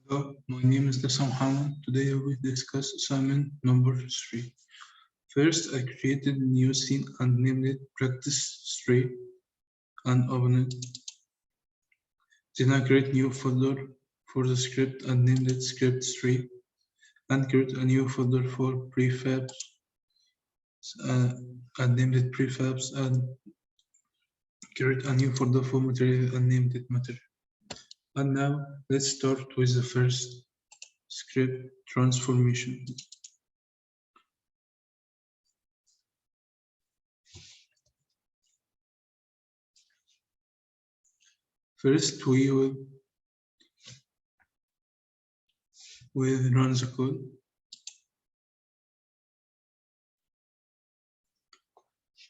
Hello, my name is Lisa Mohammed. Today I will discuss assignment number 3. First, I created a new scene and named it Practice 3 and opened it. Then I create new folder for the script and named it Script 3 and create a new folder for prefabs uh, and named it prefabs and create a new folder for material and named it material. And now let's start with the first script transformation. First, we will run the code.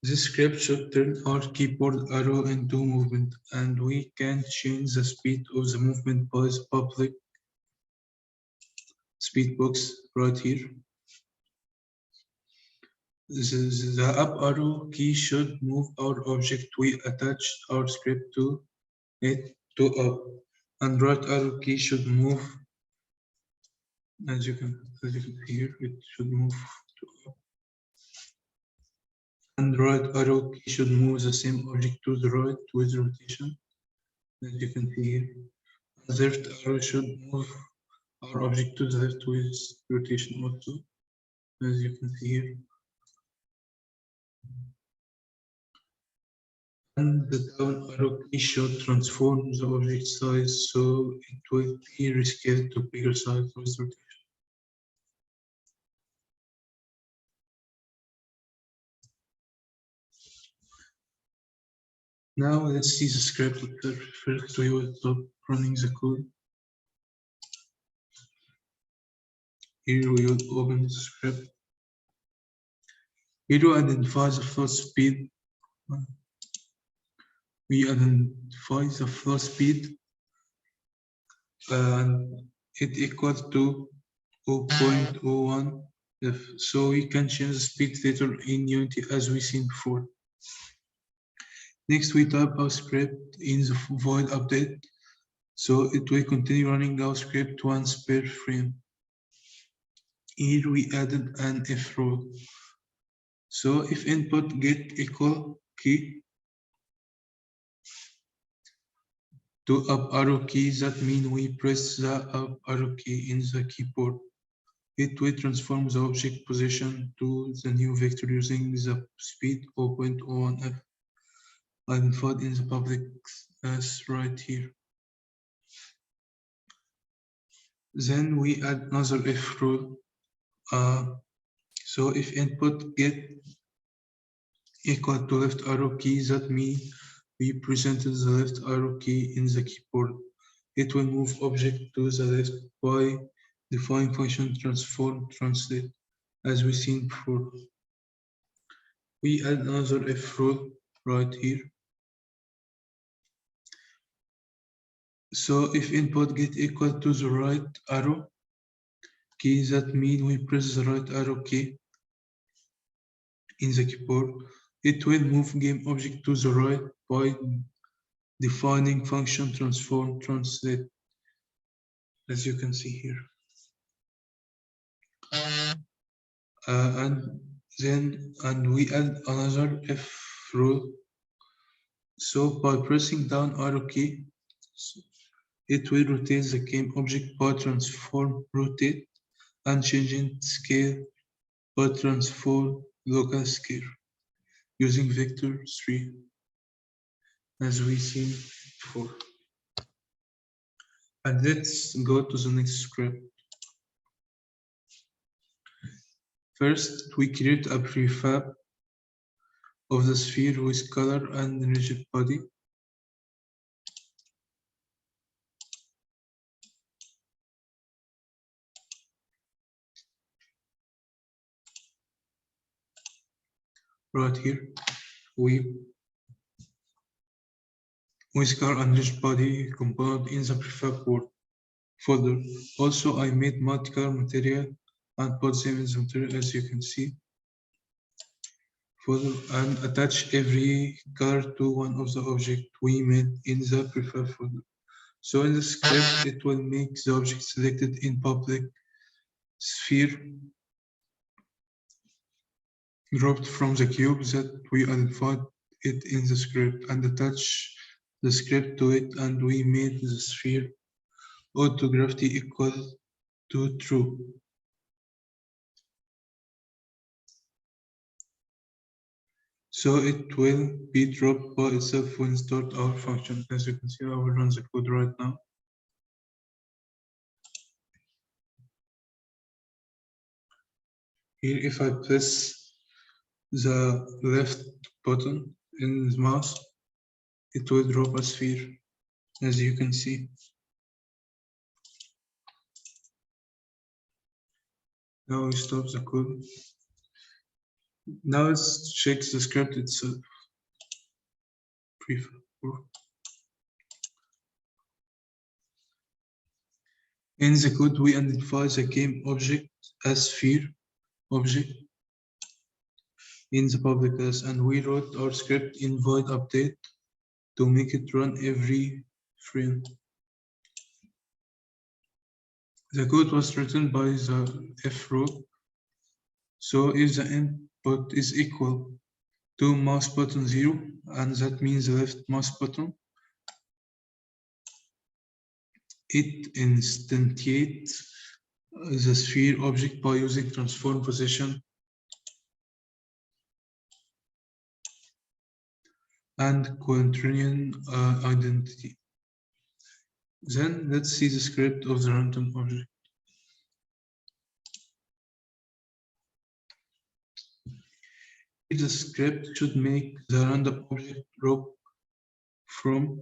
This script should turn our keyboard arrow into movement, and we can change the speed of the movement by the public speed box right here. The up arrow key should move our object we attached our script to it to up, and right arrow key should move as you can hear it should move to up. And right arrow key should move the same object to the right with rotation, as you can see here. The left arrow should move our object to the left with rotation also, as you can see here. And the down arrow key should transform the object size so it will be rescaled to bigger size with rotation. Now let's see the script. First we will stop running the code. Here we will open the script. Here we identify the first speed. We identify the first speed and it equals to 0.01 so we can change the speed later in Unity as we seen before. Next we type our script in the void update so it will continue running our script once per frame. Here we added an if rule. So if input get equal key to up arrow key, that means we press the up arrow key in the keyboard. It will transform the object position to the new vector using the speed 0.01f identified in the public as right here. Then we add another if rule. So if input get equal to left arrow key, that means we presented the left arrow key in the keyboard. It will move object to the left by defining function transform translate as we seen before. We add another if rule right here. So if input get equal to the right arrow key, that means we press the right arrow key in the keyboard. It will move game object to the right by defining function transform translate, as you can see here. And we add another if rule. So by pressing down arrow key, it will rotate the game object by transform rotate and changing scale by transform local scale using vector 3 as we seen before. And let's go to the next script. First, we create a prefab of the sphere with color and rigid body. Right here, with color and rigid body component in the prefab folder. Also, I made multicolor material and put them in the material as you can see. Folder and attach every color to one of the objects we made in the prefab folder. So in the script, it will make the object selected in public sphere dropped from the cube that we identified it in the script and attach the script to it, and we made the sphere orthography equal to true. So it will be dropped by itself when start our function. As you can see, I will run the code right now. Here, if I press the left button in the mouse, it will drop a sphere, as you can see. Now we stop the code. Now let's check the script itself. In the code, we identify the game object as sphere object in the public class, and we wrote our script in void update to make it run every frame. The code was written by the if rule. So if the input is equal to mouse button 0, and that means the left mouse button, it instantiates the sphere object by using transform position and quaternion identity. Then let's see the script of the random object. The script should make the random object drop from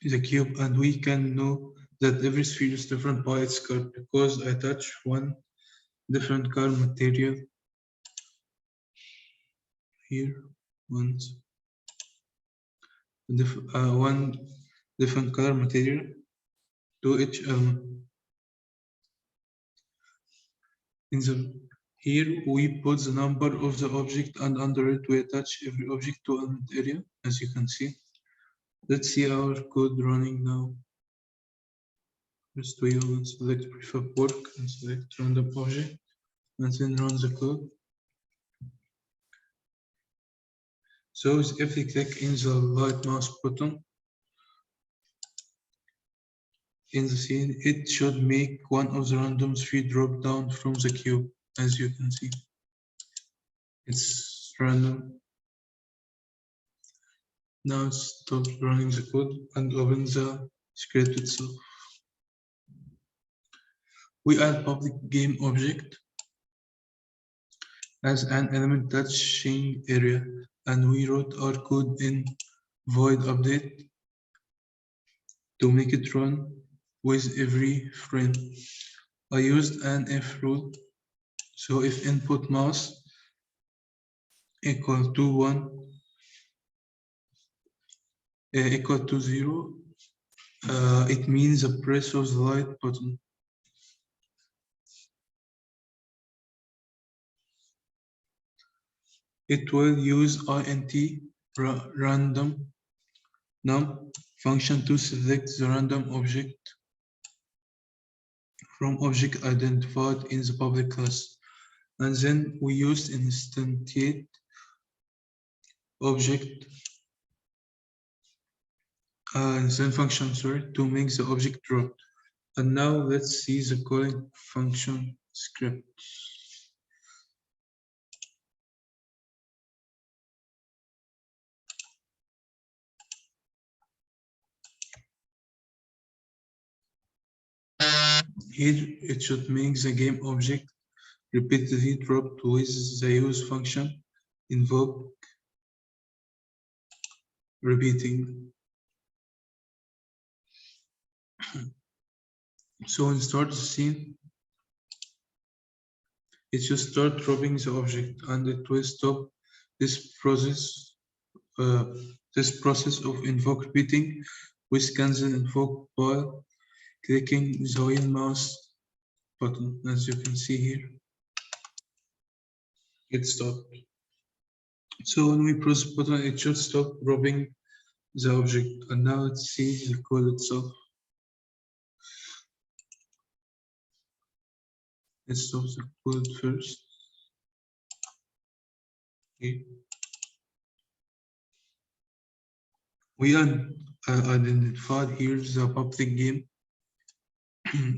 the cube, and we can know that every sphere is different by its color because I touch one different color material here, one different color material to each element. Here we put the number of the object, and under it we attach every object to element area, as you can see. Let's see our code running now. First we will select prefab work and select random object, and then run the code. So if we click in the right mouse button in the scene, it should make one of the random sphere drop down from the cube, as you can see. It's random. Now stop running the code and open the script itself. We add public game object as an element touching area, and we wrote our code in void update to make it run with every frame. I used an if rule, so if input mouse equal to 1 equal to 0, it means the press of the right button. It will use int random num function to select the random object from object identified in the public class, and then we used instantiate object then function to make the object drop. And now let's see the calling function script. Here it should make the game object repeatedly dropped with the use function invoke repeating. So when start the scene, it should start dropping the object, and it will stop this process of invoke repeating with cancel invoke by clicking the wheel mouse button, as you can see here. It stopped. So when we press the button, it should stop dropping the object. And now let's see the code itself. Let's stop the code first. Okay. We identified here the public game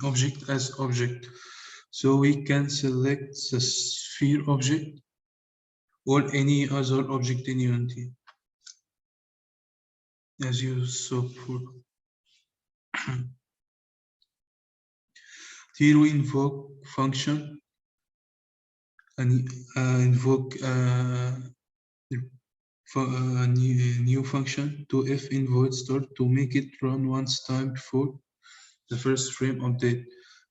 object as object. So we can select the sphere object or any other object in Unity, as you saw before. Here we invoke function and invoke a new function to if in void start to make it run once time before the first frame update.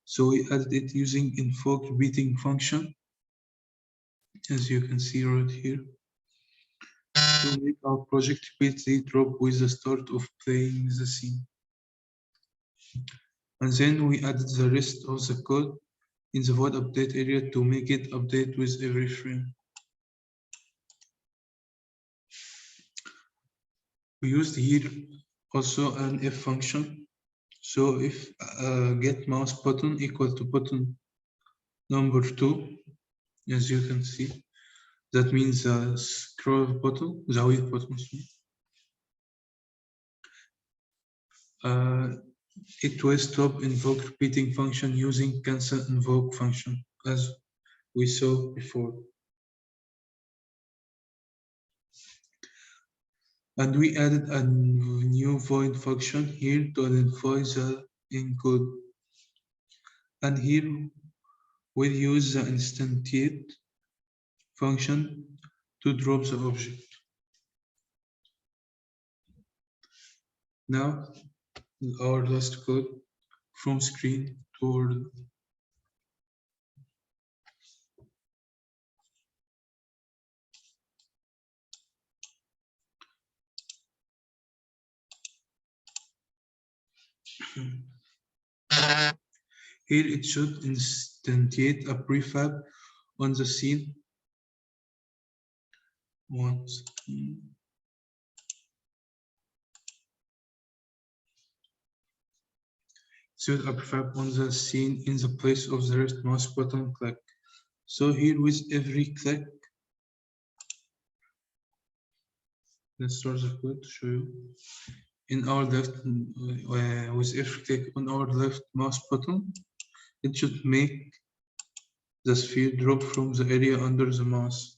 So we added it using invoke repeating function, as you can see right here, to make our project repeatedly drop with the start of playing the scene. And then we added the rest of the code in the void update area to make it update with every frame. We used here also an if function. So if get mouse button equal to button number 2, as you can see, that means the scroll button, the wheel button. It will stop invoke repeating function using cancel invoke function, as we saw before. And we added a new void function here to identify the encode. And here we'll use the instantiate function to drop the object. Now, our last code from screen toward here it should instantiate a prefab on the scene once. Should a prefab on the scene in the place of the left mouse button click. So here with every click, let's start the code to show you. In our left, with every click on our left mouse button, it should make the sphere drop from the area under the mouse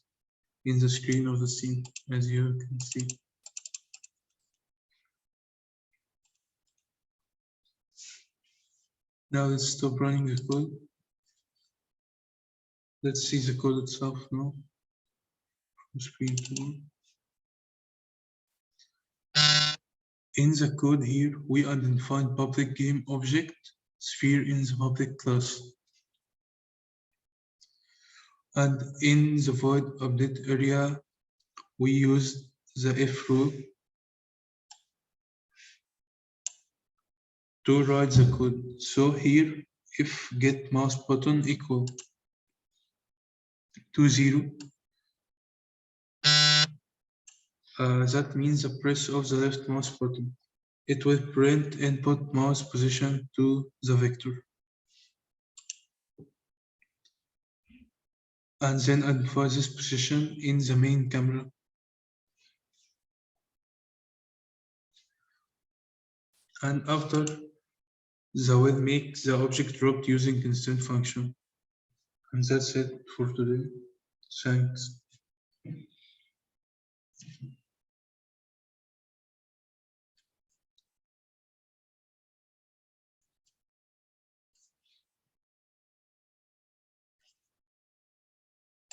in the screen of the scene, as you can see. Now let's stop running the code. Let's see the code itself now. From screen to one. In the code here, we identified public game object sphere in the public class. And in the void update area, we use the if rule to write the code. So here, if get mouse button equal to 0, that means the press of the left mouse button. It will print input mouse position to the vector. And then identify this position in the main camera. And after, the will make the object dropped using instant function. And that's it for today. Thanks.